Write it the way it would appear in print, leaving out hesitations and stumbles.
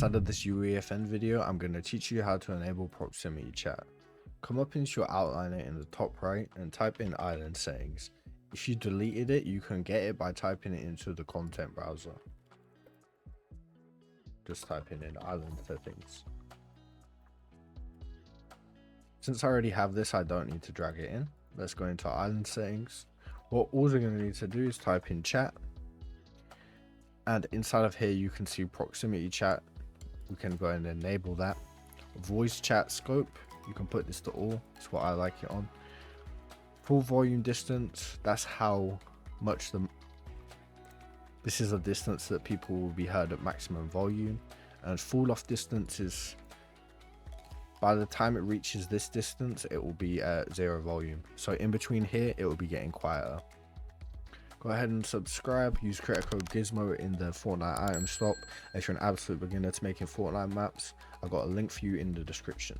inside of this UEFN video, I'm going to teach you how to enable proximity chat. Come up into your outliner in the top right and type in island settings. If you deleted it, you can get it by typing it into the content browser. Just typing in island settings. Since I already have this, I don't need to drag it in. Let's go into island settings. What all we're going to need to do is type in chat. And inside of here, you can see proximity chat. We can go and enable that. Voice chat scope, you can put this to all. That's what I like it on. Full volume distance, that's how much this is a distance that people will be heard at maximum volume. And fall off distance is by the time it reaches this distance, it will be at 0 volume. So in between here, it will be getting quieter. Go ahead and subscribe. Use creator code GISMO in the Fortnite item shop if you're an absolute beginner to making Fortnite maps. I've got a link for you in the description.